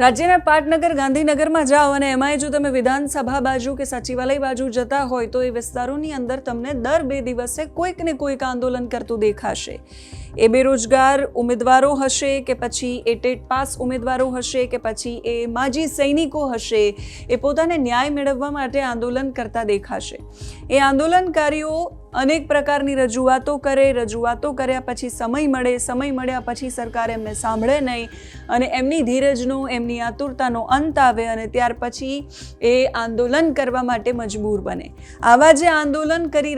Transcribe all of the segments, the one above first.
રાજ્યના પાટનગર ગાંધીનગરમાં જાઓ અને એમાંય જો તમે વિધાનસભા બાજુ કે સચિવાલય બાજુ જતા હોય તો એ વિસ્તારોની અંદર તમને દર 2 દિવસે કોઈક ને કોઈક આંદોલન કરતું દેખાશે। એ બેરોજગાર ઉમેદવારો હશે કે પછી એ ટેટ પાસ ઉમેદવારો હશે કે પછી એ માજી સૈનિકો હશે, એ પોતાને ન્યાય મેળવવા માટે આંદોલન કરતા દેખાશે। એ આંદોલનકારીઓ અનેક પ્રકારની રજૂઆતો કરે, રજૂઆતો કર્યા પછી સમય મળ્યા પછી સરકાર એમને સાંભળે નહીં અને એમની ધીરજનો, એમની આતુરતાનો અંત આવે અને ત્યાર પછી એ આંદોલન કરવા માટે મજબૂર બને। આવા જે આંદોલન કરી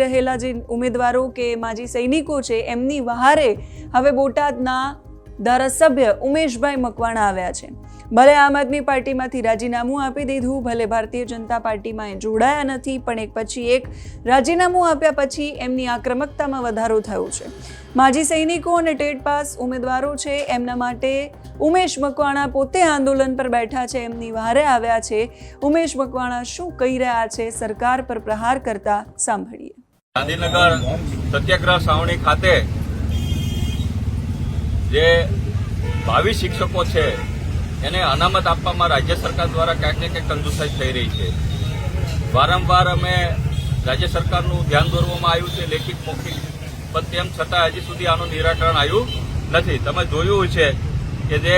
રહેલા જે ઉમેદવારો કે માજી સૈનિકો છે એમની વહારે હવે બોટાદના ધારાસભ્ય ઉમેશભાઈ મકવાણા આવ્યા છે। ભલે આમ આદમી પાર્ટીમાંથી રાજીનામું આપી દીધું, ભલે ભારતીય જનતા પાર્ટીમાં એ જોડાયા નથી, પણ એક પછી એક રાજીનામું આપ્યા પછી એમની આક્રમકતામાં વધારો થયો છે। માજી સૈનિકો અને ટેટ પાસ ઉમેદવારો છે એમના માટે ઉમેશ મકવાણા પોતે આંદોલન પર બેઠા છે, એમની વહારે આવ્યા છે। ઉમેશ મકવાણા શું કહી રહ્યા છે સરકાર પર પ્રહાર કરતા સાંભળીએ। ગાંધીનગર સત્યાગ્રહ છાવણી ખાતે જે ભાવિ શિક્ષકો છે એને અનામત આપવામાં રાજ્ય સરકાર દ્વારા ક્યાંક ને ક્યાંક કંજૂસાઈ થઈ રહી છે। વારંવાર અમે રાજ્ય સરકારનું ધ્યાન દોરવામાં આવ્યું છે લેખિત મૌખિક, પણ તેમ છતાં હજી સુધી આનું નિરાકરણ આવ્યું નથી। તમે જોયું છે કે જે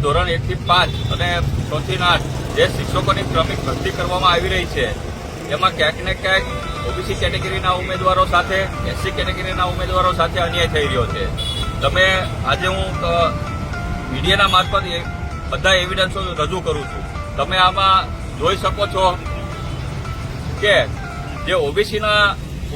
ધોરણ 1 થી 5 અને 6 થી 8 જે શિક્ષકોની ક્રમિક ભરતી કરવામાં આવી રહી છે એમાં ક્યાંક ને ક્યાંક ઓબીસી કેટેગરીના ઉમેદવારો સાથે, એસસી કેટેગરીના ઉમેદવારો સાથે અન્યાય થઈ રહ્યો છે। તમે આજે હું મીડિયાના મારફત બધા એવિડન્સો રજૂ કરું છું। તમે આમાં જોઈ શકો છો કે જે ઓબીસીના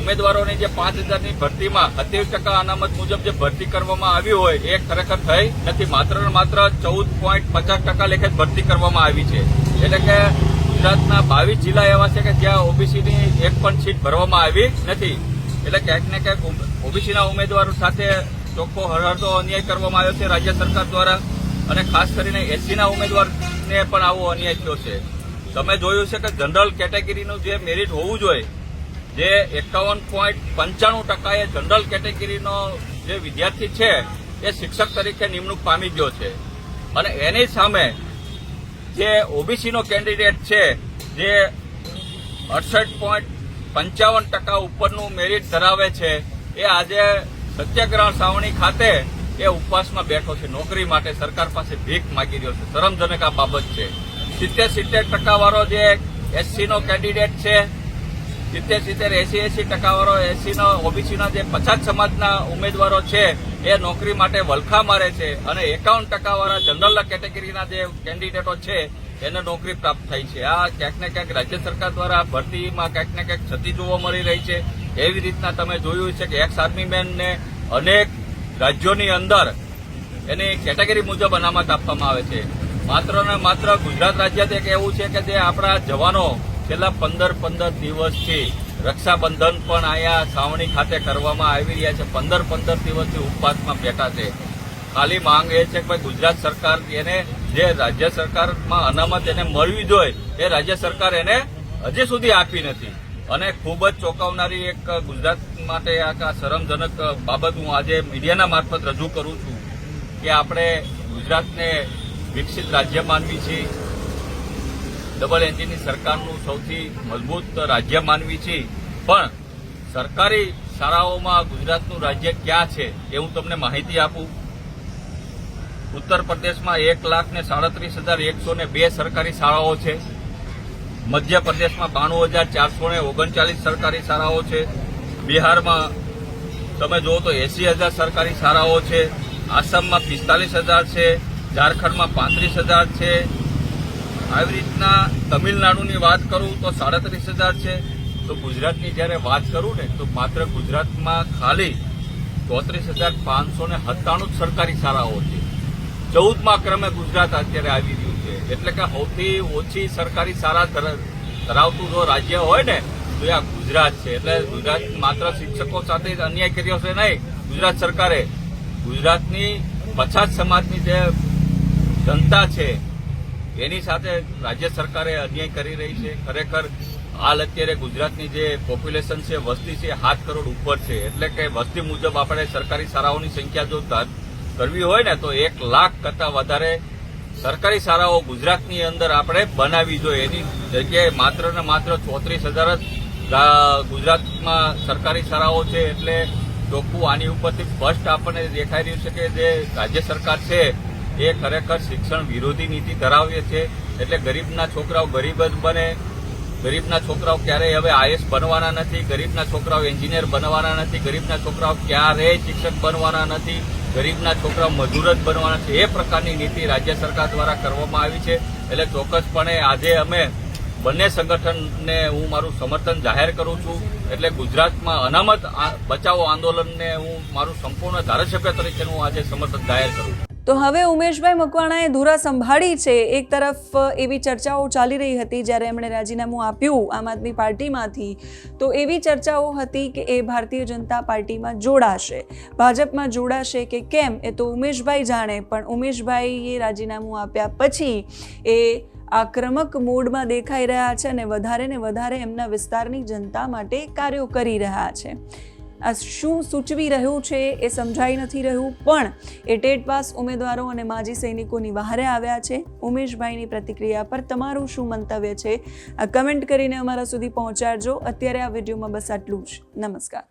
ઉમેદવારોની જે 5000ની ભરતીમાં 28% અનામત મુજબ જે ભરતી કરવામાં આવી હોય એ ખરેખર થઈ નથી। માત્ર ને માત્ર 14.50% લેખે ભરતી કરવામાં આવી છે। એટલે કે ગુજરાતના 22 જિલ્લા એવા છે કે જ્યાં ઓબીસીની એક પણ સીટ ભરવામાં આવી નથી। એટલે ક્યાંક ને ક્યાંક ઓબીસીના ઉમેદવારો સાથે ચોખ્ખો હળહળતો અન્યાય કરવામાં આવ્યો છે રાજ્ય સરકાર દ્વારા, અને ખાસ કરીને એસસીના ઉમેદવારને પણ આવો અન્યાય થયો છે। તમે જોયું છે કે જનરલ કેટેગરીનું જે મેરિટ હોવું જોઈએ, જે 51.95% એ જનરલ કેટેગરીનો જે વિદ્યાર્થી છે એ શિક્ષક તરીકે નિમણૂક પામી ગયો છે, અને એની સામે જે ઓબીસીનો કેન્ડિડેટ છે જે 68.55% ઉપરનું મેરિટ ધરાવે છે એ આજે સત્યાગ્રહ છાવણી ખાતે એ ઉપવાસમાં બેઠો છે, નોકરી માટે સરકાર પાસે ભીખ માગી રહ્યો છે। શરમજનક આ બાબત છે। 70% વાળો જે એસસીનો કેન્ડિડેટ છે, 70-80% વાળો એસસીનો ઓબીસીના જે પછાત સમાજના ઉમેદવારો છે એ નોકરી માટે વલખા મારે છે, અને 51% વાળા જનરલ કેટેગરીના જે કેન્ડિડેટો છે એને નોકરી પ્રાપ્ત થઈ છે। આ ક્યાંક ને ક્યાંક રાજ્ય સરકાર દ્વારા ભરતીમાં ક્યાંક ને ક્યાંક ક્ષતિ જોવા મળી રહી છે। એવી રીતના તમે જોયું છે કે એક્સ આર્મી મેનને અનેક રાજ્યોની અંદર એની કેટેગરી મુજબ અનામત આપવામાં આવે છે। માત્ર ને માત્ર ગુજરાત રાજ્ય એક એવું છે કે જે આપણા જવાનો છેલ્લા 15 દિવસથી રક્ષાબંધન પણ અહીંયા છાવણી ખાતે કરવામાં આવી રહ્યા છે। 15 દિવસથી ઉપવાસમાં બેઠા છે। ખાલી માંગ એ છે કે ભાઈ ગુજરાત સરકાર એને જે રાજ્ય સરકારમાં અનામત એને મળવી જોઈએ એ રાજ્ય સરકાર એને હજી સુધી આપી નથી, અને ખૂબ જ ચોંકાવનારી એક ગુજરાત માટે આ શરમજનક બાબત હું આજે મીડિયાના મારફત રજૂ કરું છું કે આપણે ગુજરાતને વિકસિત રાજ્ય માનવી છીએ, ડબલ એન્જિનની સરકારનું સૌથી મજબૂત રાજ્ય માનવી છીએ, પણ સરકારી શાળાઓમાં ગુજરાતનું રાજ્ય ક્યાં છે એ હું તમને માહિતી આપું। ઉત્તર પ્રદેશમાં 1,37,102 સરકારી શાળાઓ છે, મધ્યપ્રદેશમાં 92,439 સરકારી શાળાઓ છે, બિહારમાં તમે જુઓ તો 80,000 સરકારી શાળાઓ છે, આસામમાં 45,000 છે, ઝારખંડમાં 35,000 છે, આવી રીતના તમિલનાડુની વાત કરું તો 37,000 છે। તો ગુજરાતની જ્યારે વાત કરું ને તો માત્ર ગુજરાતમાં ખાલી 34,597 સરકારી શાળાઓ છે। 14મા ક્રમે ગુજરાત અત્યારે આવી રહ્યું છે। એટલે કે સૌથી ઓછી સરકારી શાળા ધરાવતું જો રાજ્ય હોય ને તો આ ગુજરાત છે। એટલે ગુજરાત માત્ર શિક્ષકો સાથે જ અન્યાય કર્યો છે નહીં, ગુજરાત સરકારે ગુજરાતની પછાત સમાજની જે જનતા છે એની સાથે રાજ્ય સરકારે અન્યાય કરી રહી છે। ખરેખર હાલ અત્યારે ગુજરાતની જે પોપ્યુલેશન છે, વસ્તી છે, 7 કરોડ ઉપર છે। એટલે કે વસ્તી મુજબ આપણે સરકારી શાળાઓની સંખ્યા જો કરવી હોય ને તો 1 લાખ કરતા વધારે સરકારી શાળાઓ ગુજરાતની અંદર આપણે બનાવવી જોઈએ. એની જગ્યાએ માત્ર ને માત્ર 34,000 જ ગુજરાતમાં સરકારી શાળાઓ છે. એટલે ચોખ્ખું આની ઉપરથી સ્પષ્ટ આપણને દેખાઈ રહ્યું છે કે જે રાજ્ય સરકાર છે એ ખરેખર શિક્ષણ વિરોધી નીતિ ધરાવે છે. એટલે ગરીબના છોકરાઓ ગરીબ જ બને. ગરીબના છોકરાઓ ક્યારેય હવે આઈએસ બનવાના નથી. ગરીબના છોકરાઓ એન્જિનિયર બનવાના નથી. ગરીબના છોકરાઓ ક્યારેય શિક્ષક બનવાના નથી. ગરીબના છોકરાઓ મજૂર જ બનવાના છે. એ પ્રકારની નીતિ રાજ્ય સરકાર દ્વારા કરવામાં આવી છે. એટલે ચોક્કસપણે આજે અમે બંને સંગઠનને હું મારું સમર્થન જાહેર કરું છું. એટલે ગુજરાતમાં અનામત બચાવો આંદોલનને હું મારું સંપૂર્ણ ધારાસભ્ય તરીકે હું આજે સમર્થન જાહેર કરું છું. તો હવે ઉમેશભાઈ મકવાણાએ ધુરા સંભાળી છે. એક તરફ એવી ચર્ચાઓ ચાલી રહી હતી જ્યારે એમણે રાજીનામું આપ્યું આમ આદમી પાર્ટીમાંથી, તો એવી ચર્ચાઓ હતી કે એ ભારતીય જનતા પાર્ટીમાં જોડાશે, ભાજપમાં જોડાશે કે કેમ એ તો ઉમેશભાઈ જાણે. પણ ઉમેશભાઈએ રાજીનામું આપ્યા પછી એ આક્રમક મોડમાં દેખાઈ રહ્યા છે અને વધારે ને વધારે એમના વિસ્તારની જનતા માટે કાર્યો કરી રહ્યા છે. આ શું સૂચવી રહ્યું છે એ સમજાઈ નથી રહ્યું, પણ એ ટેટ પાસ ઉમેદવારો અને માજી સૈનિકોની વહારે આવ્યા છે. ઉમેશભાઈની પ્રતિક્રિયા પર તમારું શું મંતવ્ય છે આ કમેન્ટ કરીને અમારા સુધી પહોંચાડજો. અત્યારે આ વિડીયોમાં બસ આટલું જ. નમસ્કાર.